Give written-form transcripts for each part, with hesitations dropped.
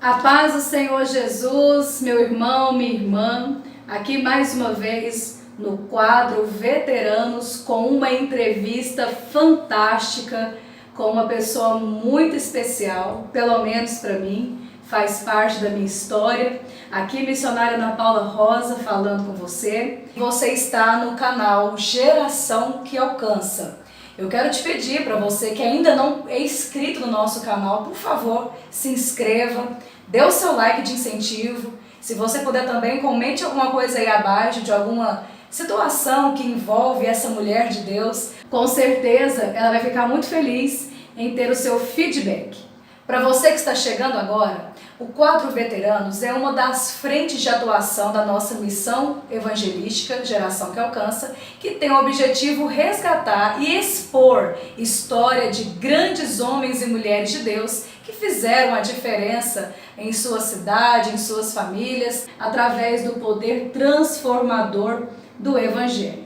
A paz do Senhor Jesus, meu irmão, minha irmã, aqui mais uma vez no quadro Veteranos com uma entrevista fantástica com uma pessoa muito especial, pelo menos para mim, faz parte da minha história. Aqui missionária Ana Paula Rosa falando com você. Você está no canal Geração que Alcança. Eu quero te pedir para você que ainda não é inscrito no nosso canal, por favor, se inscreva, dê o seu like de incentivo. Se você puder também, comente alguma coisa aí abaixo de alguma situação que envolve essa mulher de Deus. Com certeza ela vai ficar muito feliz em ter o seu feedback. Para você que está chegando agora, o quadro Veteranos é uma das frentes de atuação da nossa missão evangelística Geração que Alcança, que tem o objetivo resgatar e expor história de grandes homens e mulheres de Deus que fizeram a diferença em sua cidade, em suas famílias, através do poder transformador do Evangelho.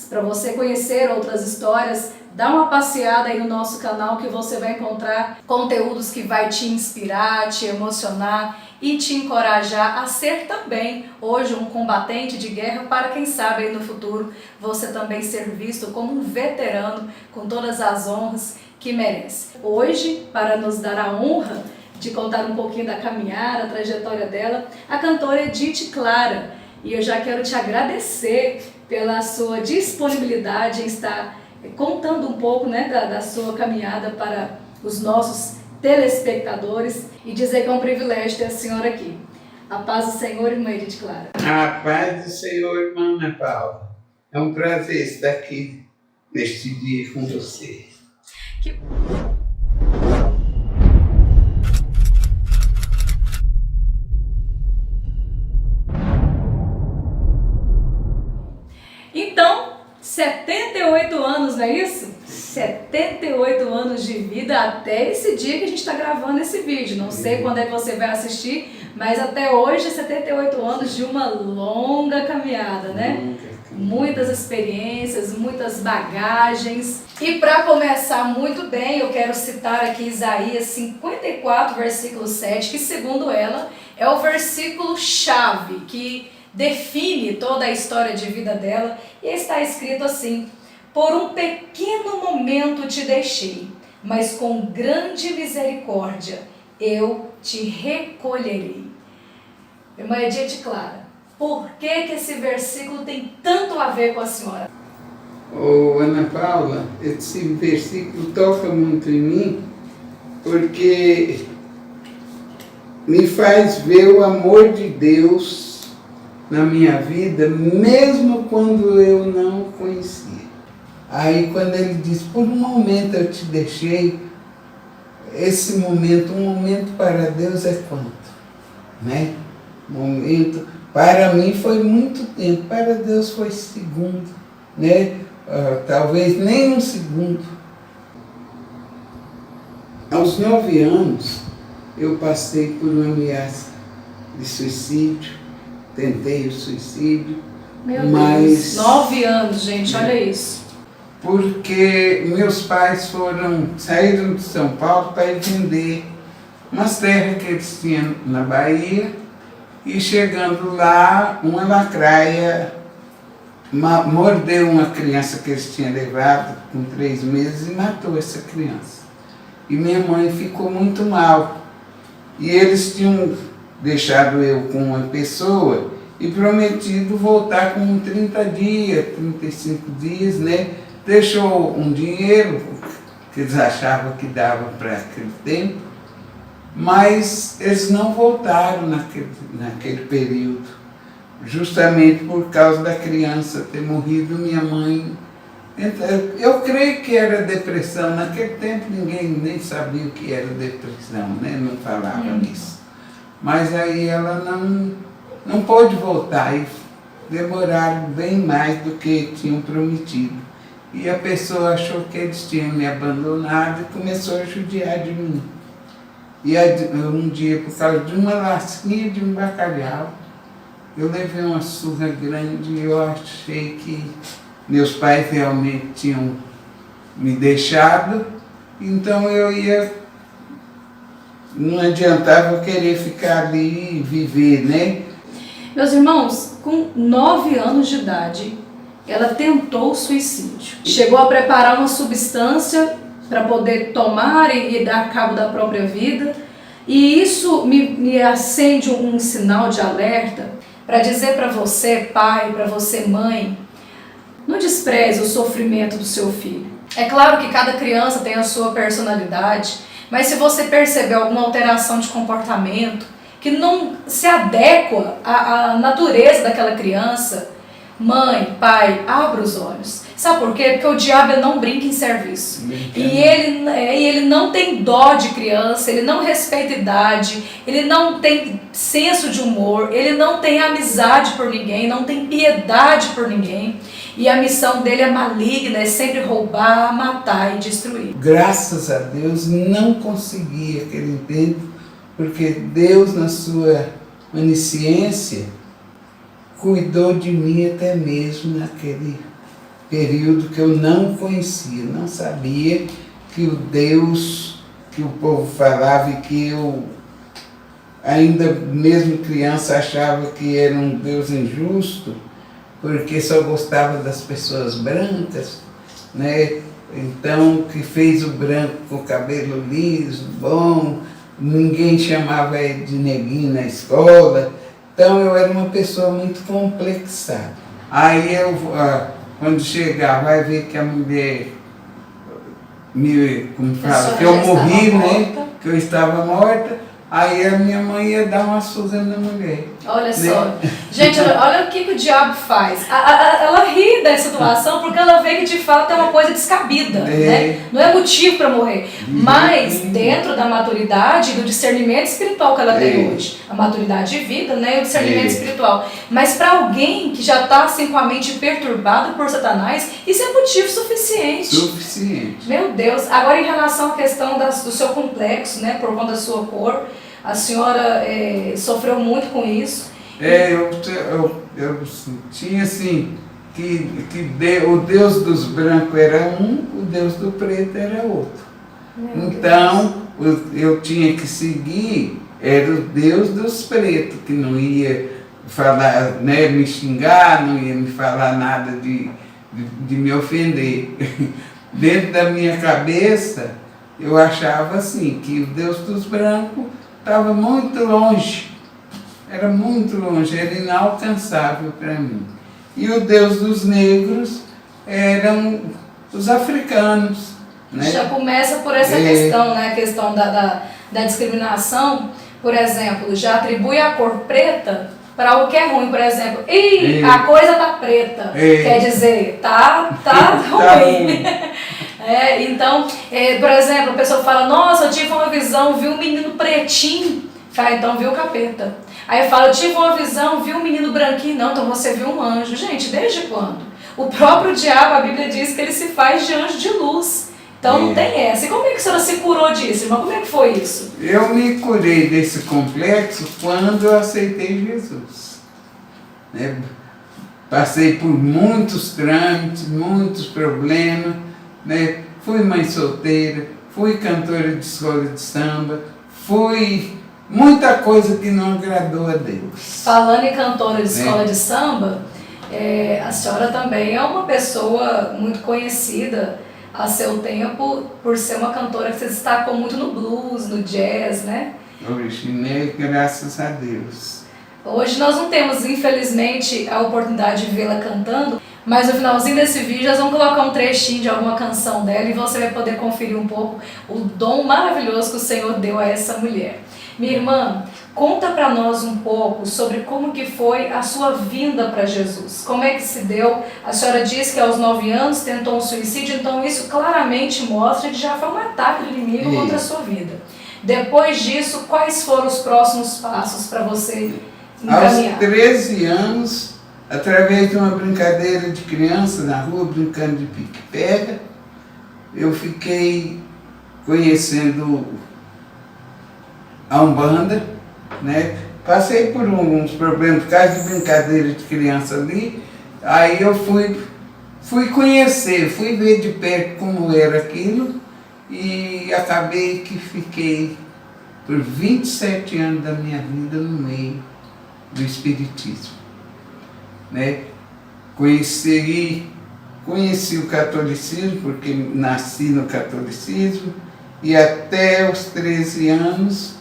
Para você conhecer outras histórias, dá uma passeada aí no nosso canal que você vai encontrar conteúdos que vai te inspirar, te emocionar e te encorajar a ser também hoje um combatente de guerra para quem sabe aí no futuro você também ser visto como um veterano com todas as honras que merece. Hoje, para nos dar a honra de contar um pouquinho da caminhada, a trajetória dela, a cantora Edith Clara. E eu já quero te agradecer pela sua disponibilidade em estar contando um pouco, né, da sua caminhada para os nossos telespectadores e dizer que é um privilégio ter a senhora aqui. A paz do Senhor, irmã Edith Clara. A paz do Senhor, irmã Ana Paula. É um prazer estar aqui neste dia com você. Então, 78 anos, não é isso? 78 anos de vida até esse dia que a gente está gravando esse vídeo. Não sei quando é que você vai assistir, mas até hoje 78 anos de uma longa caminhada, né? Muitas experiências, muitas bagagens. E para começar muito bem, eu quero citar aqui Isaías 54, versículo 7, que segundo ela é o versículo chave que define toda a história de vida dela, e está escrito assim: por um pequeno momento te deixei, mas com grande misericórdia eu te recolherei. Irmã Edith Clara, por que esse versículo tem tanto a ver com a senhora? Ana Paula, esse versículo toca muito em mim, porque me faz ver o amor de Deus na minha vida, mesmo quando eu não o conhecia. Aí quando ele diz, por um momento eu te deixei, esse momento, um momento para Deus é quanto? Né? Momento, para mim foi muito tempo, para Deus foi segundo, né? Talvez nem um segundo. Aos 9 anos, eu passei por uma ameaça de suicídio. Tentei o suicídio, Meu mas... Deus, 9 anos, gente, olha isso. Porque meus pais saíram de São Paulo para ir vender umas terras que eles tinham na Bahia, e chegando lá, uma lacraia mordeu uma criança que eles tinham levado com 3 meses e matou essa criança. E minha mãe ficou muito mal. E eles tinham deixado eu com uma pessoa e prometido voltar com 30 dias, 35 dias, né? Deixou um dinheiro que eles achavam que dava para aquele tempo, mas eles não voltaram naquele período, justamente por causa da criança ter morrido. Minha mãe, eu creio que era depressão. Naquele tempo ninguém nem sabia o que era depressão, né? Não falava nisso. Mas aí ela não pôde voltar, e demoraram bem mais do que tinham prometido. E a pessoa achou que eles tinham me abandonado e começou a judiar de mim. E um dia, por causa de uma lasquinha de um bacalhau, eu levei uma surra grande e eu achei que meus pais realmente tinham me deixado, então eu ia não adiantava eu querer ficar ali e viver, né? Meus irmãos, com 9 anos de idade, ela tentou o suicídio. Chegou a preparar uma substância para poder tomar e dar cabo da própria vida. E isso me acende um sinal de alerta para dizer para você, pai, para você, mãe, não despreze o sofrimento do seu filho. É claro que cada criança tem a sua personalidade, mas se você perceber alguma alteração de comportamento que não se adequa à natureza daquela criança, mãe, pai, abra os olhos. Sabe por quê? Porque o diabo não brinca em serviço. E ele não tem dó de criança, ele não respeita idade, ele não tem senso de humor, ele não tem amizade por ninguém, não tem piedade por ninguém. E a missão dele é maligna, é sempre roubar, matar e destruir. Graças a Deus não consegui aquele tempo, porque Deus, na sua onisciência, cuidou de mim até mesmo naquele período que eu não conhecia, não sabia que o Deus que o povo falava e que eu, ainda mesmo criança, achava que era um Deus injusto, porque só gostava das pessoas brancas, né? Então, que fez o branco com o cabelo liso, bom, ninguém chamava ele de neguinho na escola. Então eu era uma pessoa muito complexada. Aí eu, quando chegar, vai ver que a mulher como fala, que eu morri, né? Que eu estava morta. Aí a minha mãe ia dar uma surra na mulher. Olha só. Gente, olha o que o diabo faz. Ela ri da situação porque ela vê que de fato é uma coisa descabida. Né? Não é motivo para morrer. Mas dentro da maturidade e do discernimento espiritual que ela tem hoje. A maturidade de vida, né? E o discernimento espiritual. Mas para alguém que já está assim, com a mente perturbada por Satanás, isso é motivo suficiente. Suficiente. Meu Deus. Agora em relação à questão do seu complexo, né? Por conta da sua cor. A senhora sofreu muito com isso? Eu tinha assim, que o Deus dos brancos era um, o Deus do preto era outro. Então, eu tinha que seguir, era o Deus dos pretos, que não ia falar, né, me xingar, não ia me falar nada de me ofender. Dentro da minha cabeça, eu achava assim, que o Deus dos brancos estava muito longe, era muito longe, era inalcançável para mim. E o Deus dos negros eram os africanos. Né? Já começa por essa questão, né? A questão da discriminação, por exemplo, já atribui a cor preta para algo que é ruim, por exemplo, a coisa tá preta, quer dizer, tá ruim. Então, por exemplo, a pessoa fala, nossa, eu tive uma visão, vi um menino pretinho, fala, então viu o capeta. Aí fala, eu tive uma visão, vi um menino branquinho, não, então você viu um anjo. Gente, desde quando? O próprio diabo, a Bíblia diz que ele se faz de anjo de luz. Então não tem essa. E como é que a senhora se curou disso, irmã? Como é que foi isso? Eu me curei desse complexo quando eu aceitei Jesus. Né? Passei por muitos trâmites, muitos problemas. Né? Fui mãe solteira, fui cantora de escola de samba, fui muita coisa que não agradou a Deus. Falando em cantora de escola de samba, a senhora também é uma pessoa muito conhecida a seu tempo por ser uma cantora que se destacou muito no blues, no jazz, né? Hoje, né? Graças a Deus. Hoje nós não temos, infelizmente, a oportunidade de vê-la cantando, mas no finalzinho desse vídeo nós vamos colocar um trechinho de alguma canção dela e você vai poder conferir um pouco o dom maravilhoso que o Senhor deu a essa mulher. Minha irmã, conta para nós um pouco sobre como que foi a sua vinda para Jesus. Como é que se deu? A senhora disse que aos 9 anos tentou um suicídio, então isso claramente mostra que já foi um ataque do inimigo contra a sua vida. Depois disso, quais foram os próximos passos para você encaminhar? Aos 13 anos, através de uma brincadeira de criança na rua, brincando de pique-pega, eu fiquei conhecendo a Umbanda, né? Passei por uns problemas por causa de brincadeira de criança ali, aí eu fui conhecer, fui ver de perto como era aquilo e acabei que fiquei por 27 anos da minha vida no meio do espiritismo, né? Conheci o catolicismo, porque nasci no catolicismo, e até os 13 anos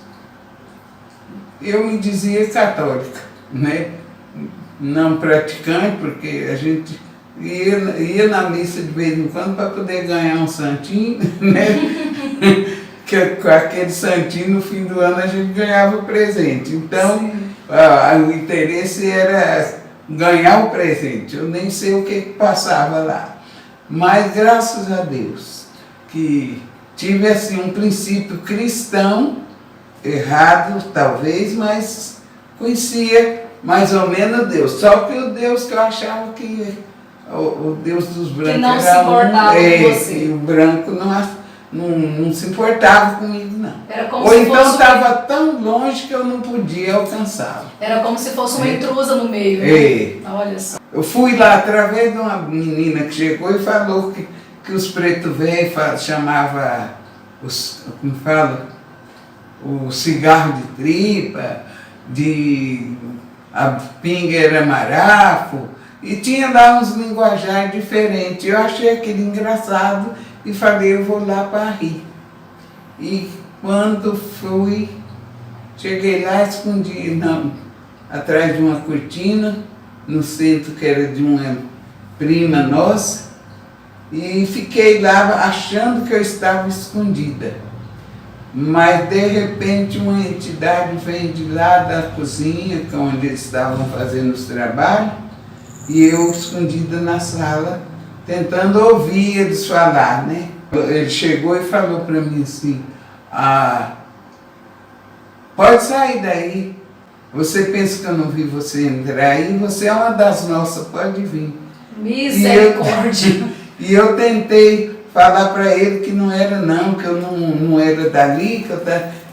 eu me dizia católica, né? Não praticante, porque a gente ia na missa de vez em quando para poder ganhar um santinho, né? Que com aquele santinho no fim do ano a gente ganhava o presente. Então, o interesse era ganhar o presente. Eu nem sei o que passava lá. Mas graças a Deus que tive assim um princípio cristão, errado talvez, mas conhecia mais ou menos Deus. Só que o Deus que eu achava que o Deus dos brancos que não era se importava com você. E o branco não se importava comigo, não. Era como ou se então fosse estava tão longe que eu não podia alcançá-lo. Era como se fosse uma intrusa no meio, né? Olha só. Eu fui lá através de uma menina que chegou e falou que os pretos velhos chamavam como fala? O cigarro de tripa, a pinga era marafo, e tinha lá uns linguajares diferentes. Eu achei aquele engraçado e falei, eu vou lá para rir. E quando fui, cheguei lá, escondi atrás de uma cortina, no centro que era de uma prima nossa, e fiquei lá achando que eu estava escondida. Mas de repente uma entidade vem de lá da cozinha, que é onde eles estavam fazendo os trabalhos, e eu escondida na sala, tentando ouvir eles falar, né? Ele chegou e falou para mim assim, pode sair daí, você pensa que eu não vi você entrar aí, você é uma das nossas, pode vir. Misericórdia! E eu tentei falar para ele que não era não, que eu não era dali,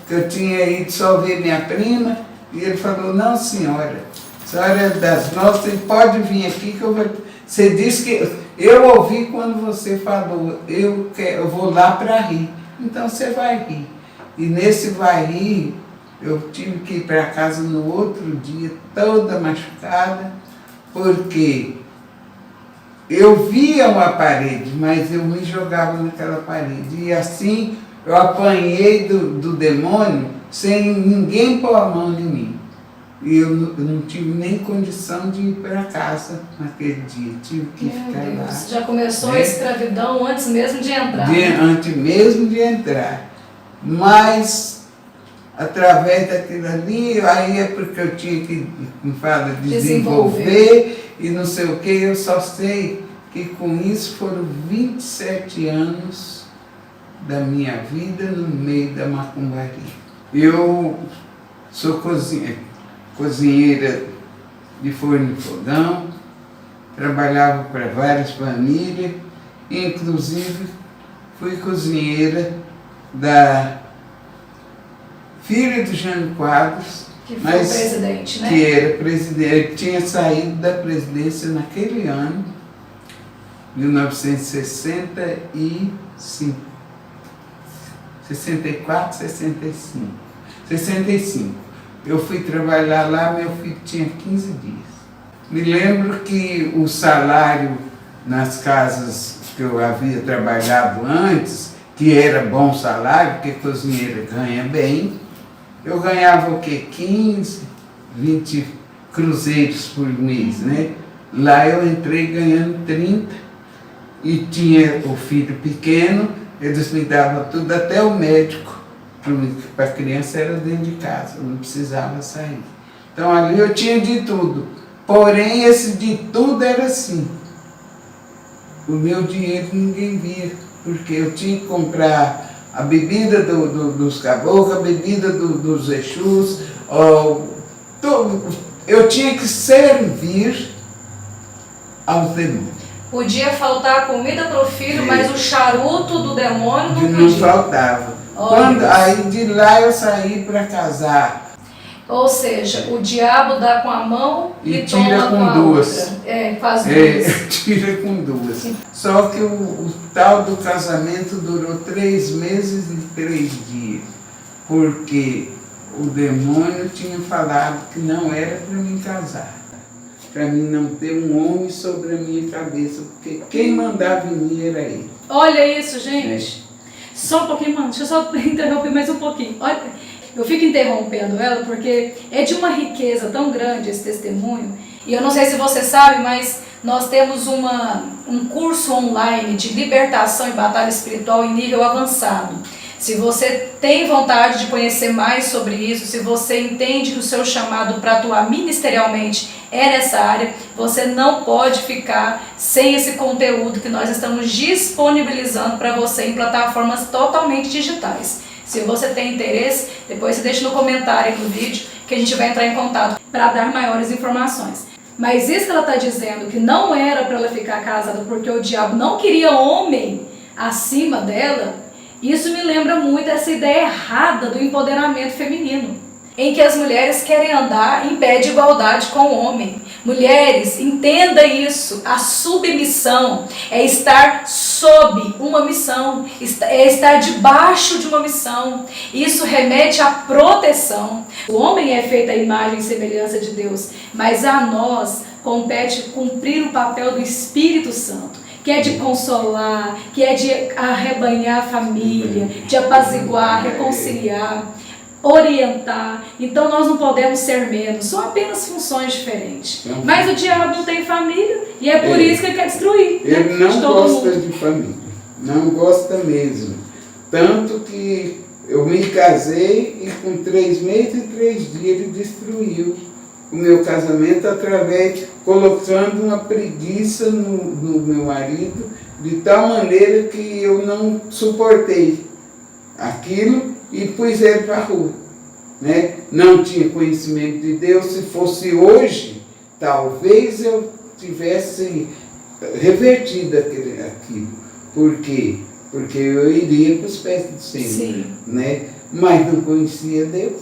que eu tinha ido só ver minha prima, e ele falou, não senhora, a senhora é das nossas, pode vir aqui que eu vou... Você disse que... Eu ouvi quando você falou, eu vou lá para rir, então você vai rir. E nesse vai rir, eu tive que ir para casa no outro dia, toda machucada, porque eu via uma parede, mas eu me jogava naquela parede. E assim eu apanhei do demônio sem ninguém pôr a mão em mim. E eu não tive nem condição de ir para casa naquele dia, tive que ficar lá. Já começou a escravidão antes mesmo de entrar. Antes mesmo de entrar. Mas, através daquilo ali, aí é porque eu tinha que, como fala, desenvolver e não sei o que, eu só sei que com isso foram 27 anos da minha vida no meio da macumbaria. Eu sou cozinheira de forno e fogão, trabalhava para várias famílias, inclusive fui cozinheira da filha do Jânio Quadros, que foi o presidente, né? Que era presidente, tinha saído da presidência naquele ano, 1965, 64, 65, 65. Eu fui trabalhar lá, meu filho tinha 15 dias. Me lembro que o salário nas casas que eu havia trabalhado antes, que era bom salário, porque cozinheira ganha bem, eu ganhava o quê? 15, 20 cruzeiros por mês, né? Lá eu entrei ganhando 30 e tinha o filho pequeno, eles me davam tudo, até o médico. Para a criança era dentro de casa, não precisava sair. Então ali eu tinha de tudo. Porém, esse de tudo era assim. O meu dinheiro ninguém via, porque eu tinha que comprar a bebida dos caboclos, a bebida dos exus, eu tinha que servir aos demônios. Podia faltar comida para o filho, mas o charuto do demônio não podia. Não faltava. Aí de lá eu saí para casar. Ou seja, o diabo dá com a mão e tira toma com a duas. outra. Faz duas. Tira com duas. Só que o tal do casamento durou 3 meses e 3 dias. porque o demônio tinha falado que não era para mim casar, para mim não ter um homem sobre a minha cabeça, porque quem mandava em mim era ele. Olha isso, gente. Só um pouquinho, mano, deixa eu só interromper mais um pouquinho. Olha, eu fico interrompendo ela porque é de uma riqueza tão grande esse testemunho. E eu não sei se você sabe, mas nós temos um curso online de libertação e batalha espiritual em nível avançado. Se você tem vontade de conhecer mais sobre isso, se você entende que o seu chamado para atuar ministerialmente é nessa área, você não pode ficar sem esse conteúdo que nós estamos disponibilizando para você em plataformas totalmente digitais. Se você tem interesse, depois você deixa no comentário do vídeo que a gente vai entrar em contato para dar maiores informações. Mas isso que ela está dizendo, que não era para ela ficar casada porque o diabo não queria homem acima dela, isso me lembra muito essa ideia errada do empoderamento feminino, em que as mulheres querem andar em pé de igualdade com o homem. Mulheres, entenda isso, a submissão é estar sob uma missão, é estar debaixo de uma missão. Isso remete à proteção. O homem é feito à imagem e semelhança de Deus, mas a nós compete cumprir o papel do Espírito Santo, que é de consolar, que é de arrebanhar a família, de apaziguar, reconciliar, orientar. Então nós não podemos ser menos, são apenas funções diferentes. Mas o diabo não tem família e é por isso que ele quer destruir. Ele não gosta de família, não gosta mesmo. Tanto que eu me casei e com 3 meses e 3 dias ele destruiu o meu casamento colocando uma preguiça no meu marido, de tal maneira que eu não suportei aquilo e pus ele para a rua. Né? Não tinha conhecimento de Deus. Se fosse hoje, talvez eu tivesse revertido aquilo. Por quê? Porque eu iria para os pés do Senhor. Né? Mas não conhecia Deus.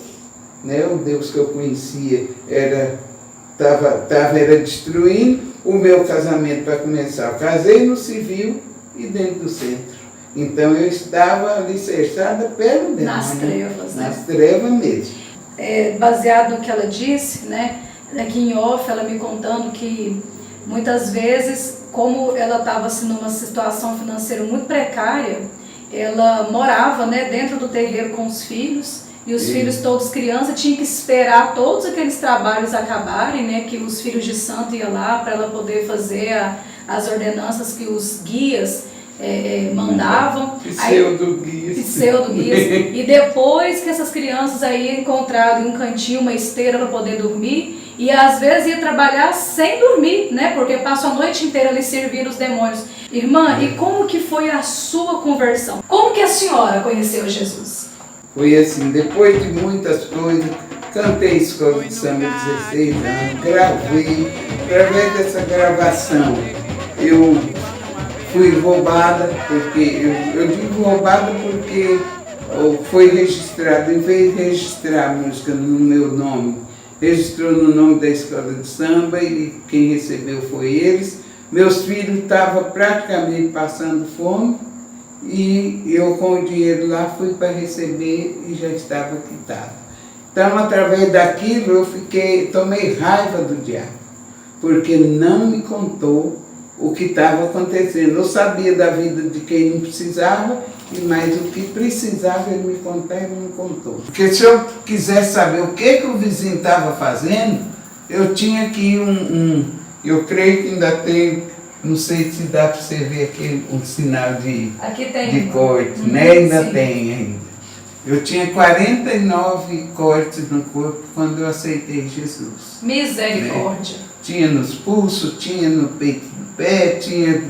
Né? O Deus que eu conhecia era destruindo o meu casamento para começar. Eu casei no civil e dentro do centro. Então eu estava alicerçada pelo demônio. Nas trevas, né? Nas trevas mesmo. Baseado no que ela disse, né? Aqui em off, ela me contando que muitas vezes, como ela estava assim, numa situação financeira muito precária, ela morava, né, dentro do terreiro com os filhos. E os filhos todos crianças tinham que esperar todos aqueles trabalhos acabarem, né? Que os filhos de santo iam lá para ela poder fazer as ordenanças que os guias mandavam. Pseudo-guias. E depois que essas crianças aí encontraram em um cantinho uma esteira para poder dormir, e às vezes ia trabalhar sem dormir, né? Porque passou a noite inteira ali servindo os demônios. Irmã, e como que foi a sua conversão? Como que a senhora conheceu Jesus? Foi assim, depois de muitas coisas, cantei escola de samba 16 anos, gravei. Através dessa gravação, eu fui roubada, porque eu digo roubada porque foi registrado, em vez de registrar a música no meu nome, registrou no nome da escola de samba e quem recebeu foi eles. Meus filhos estavam praticamente passando fome e eu com o dinheiro lá fui para receber e já estava quitado. Então, através daquilo, eu tomei raiva do diabo, porque não me contou o que estava acontecendo. Eu sabia da vida de quem não precisava, mas o que precisava ele me contar, ele não contou. Porque se eu quisesse saber o que o vizinho estava fazendo, eu tinha que ir eu creio que ainda tem, não sei se dá para você ver aqui um sinal de corte, né? Ainda tem ainda. Eu tinha 49 cortes no corpo quando eu aceitei Jesus. Misericórdia. Né? Tinha nos pulsos, tinha no peito do pé, tinha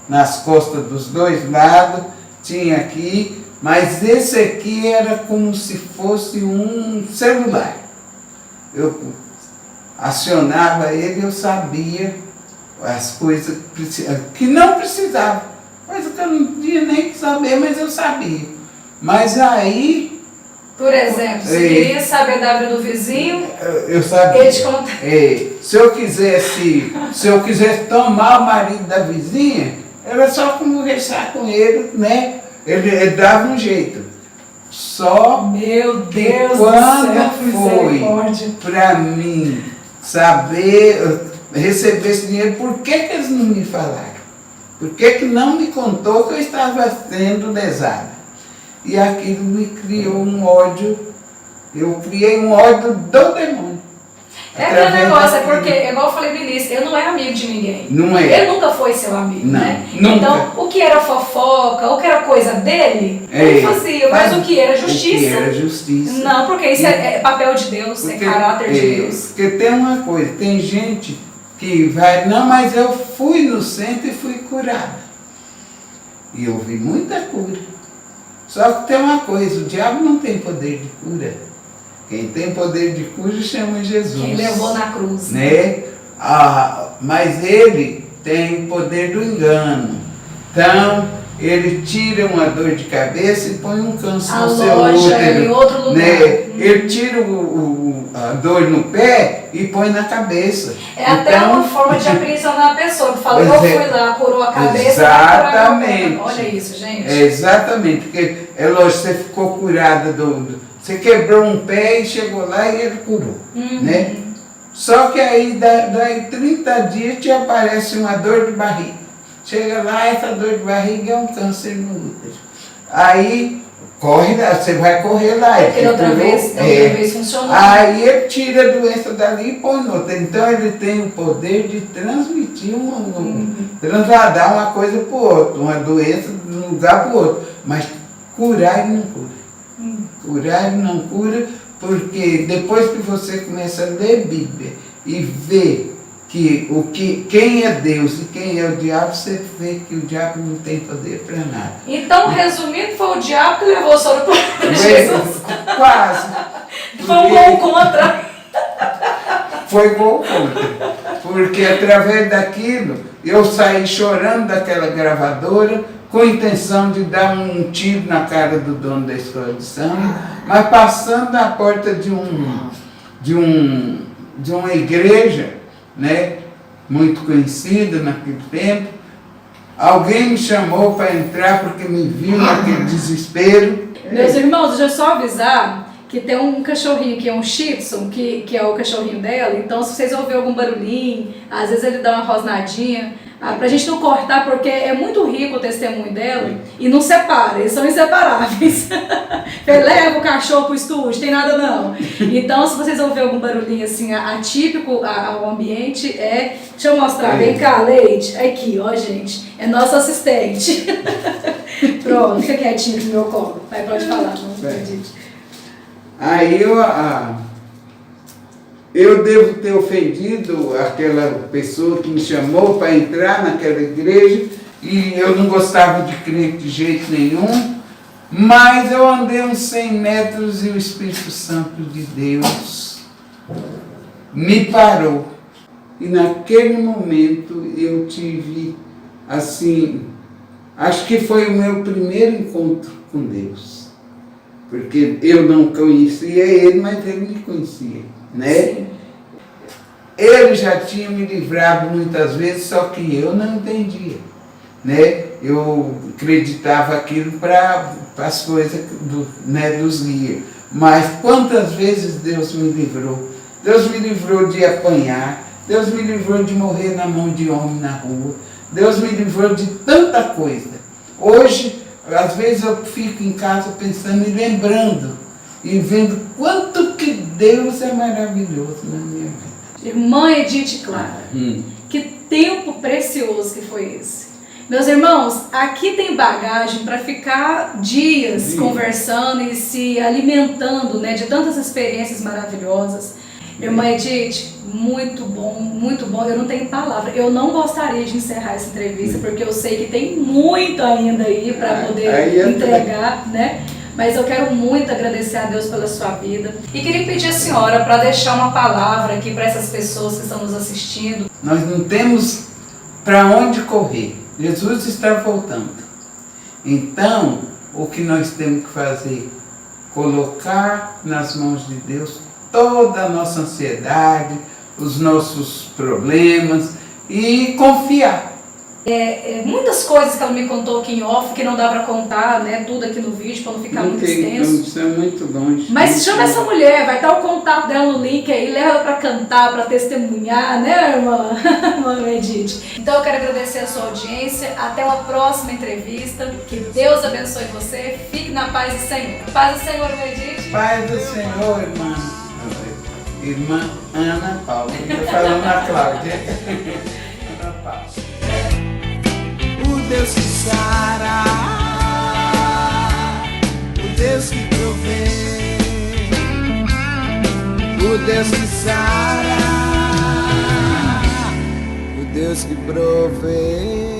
nas costas dos dois lados, tinha aqui, mas esse aqui era como se fosse um celular. Eu acionava ele, eu sabia as coisas que não precisava, coisa que eu não tinha nem que saber, mas eu sabia. Mas aí... Por exemplo, você queria saber da vida do vizinho, eu sabia. ele te conta. Se eu quisesse tomar o marido da vizinha, era só conversar com ele, né? Ele dava um jeito. Só Meu que Deus quando do céu, foi misericórdia. para mim saber receber esse dinheiro, por que eles não me falaram? Por que não me contou que eu estava sendo lesada? E aquilo me criou um ódio. Eu criei um ódio do demônio. É aquele negócio, é porque, igual eu falei no início, ele não é amigo de ninguém. Não é. Ele nunca foi seu amigo, Não, né? nunca. Então, o que era fofoca, o que era coisa dele, ele fazia. Mas o que era justiça? O que era justiça. Não, porque isso é papel de Deus, Porque, é caráter de Deus. Porque tem uma coisa, tem gente que vai, não, mas eu fui no centro e fui curada. E eu vi muita cura. Só que tem uma coisa, o diabo não tem poder de cura. Quem tem poder de cura chama Jesus. Quem levou na cruz. Né? Mas ele tem o poder do engano. Então, ele tira uma dor de cabeça e põe um câncer no seu útero. Em outro lugar. Né? Ele tira a dor no pé e põe na cabeça. É até uma forma de aprisionar a pessoa, que fala, eu fui lá, curou a cabeça, exatamente. Olha isso, gente. Exatamente, porque é lógico, você ficou curada você quebrou um pé e chegou lá e ele curou, né? Só que aí, daí 30 dias te aparece uma dor de barriga. Chega lá, essa dor de barriga é um câncer no útero. Aí, corre lá, você vai correr lá. Porque outra vez funcionou. Aí ele tira a doença dali e põe noutra. Então ele tem o poder de transmitir, transladar uma coisa para o outro, uma doença de um lugar para o outro. Mas curar ele não cura. Curar ele não cura, porque depois que você começa a ler Bíblia e ver quem é Deus e quem é o diabo, você vê que o diabo não tem poder para nada. Então, resumindo, foi o diabo que levou o soro para Jesus. Quase. Foi um gol contra. Foi gol contra. Porque através daquilo, eu saí chorando daquela gravadora, com a intenção de dar um tiro na cara do dono da escola de samba, mas passando na porta de uma igreja, né, muito conhecida naquele tempo, alguém me chamou para entrar porque me viu naquele desespero. Meus irmãos, deixa eu só avisar que tem um cachorrinho que é um Shih Tzu, que é o cachorrinho dela, então se vocês ouvirem algum barulhinho, às vezes ele dá uma rosnadinha, pra gente não cortar, porque é muito rico o testemunho dela e não separa, eles são inseparáveis. Leva o cachorro pro estúdio, tem nada não. Então, se vocês ouvirem algum barulhinho assim, atípico ao ambiente, deixa eu mostrar, vem cá, Leite, aqui, ó, gente, é nosso assistente. Pronto, fica quietinho no meu colo, pode falar, não acredite. Aí eu devo ter ofendido aquela pessoa que me chamou para entrar naquela igreja, e eu não gostava de crente de jeito nenhum, mas eu andei uns 100 metros e o Espírito Santo de Deus me parou. E naquele momento eu tive, assim, acho que foi o meu primeiro encontro com Deus. Porque eu não conhecia ele, mas ele me conhecia, né? Sim. Ele já tinha me livrado muitas vezes, só que eu não entendia, né? Eu acreditava aquilo para as coisas dos guias. Mas quantas vezes Deus me livrou? Deus me livrou de apanhar, Deus me livrou de morrer na mão de homem na rua, Deus me livrou de tanta coisa. Hoje, às vezes eu fico em casa pensando e lembrando e vendo quanto que Deus é maravilhoso na minha vida. Irmã Edith Clara, que tempo precioso que foi esse. Meus irmãos, aqui tem bagagem para ficar dias conversando e se alimentando, né, de tantas experiências maravilosas. Irmã Edith, muito bom, eu não tenho palavra. Eu não gostaria de encerrar essa entrevista, porque eu sei que tem muito ainda aí para poder entregar, né? Mas eu quero muito agradecer a Deus pela sua vida. E queria pedir a senhora para deixar uma palavra aqui para essas pessoas que estão nos assistindo. Nós não temos para onde correr. Jesus está voltando. Então, o que nós temos que fazer? Colocar nas mãos de Deus toda a nossa ansiedade, os nossos problemas e confiar. muitas coisas que ela me contou aqui em off, que não dá pra contar, né, tudo aqui no vídeo, pra não ficar Não muito tem extenso. condição, é muito longe. Mas muito chama longe. essa mulher, vai estar o contato dela no link aí, leva ela pra cantar, pra testemunhar, né, irmã? Irmã Edith. Então eu quero agradecer a sua audiência, até uma próxima entrevista, que Deus abençoe você, fique na paz do Senhor. Paz do Senhor, irmã Edith. Paz do Senhor, irmã. Irmã Ana Paula. Estou falando a Cláudia. Ana Paula. O Deus que sara, o Deus que provê, o Deus que sara, o Deus que provê.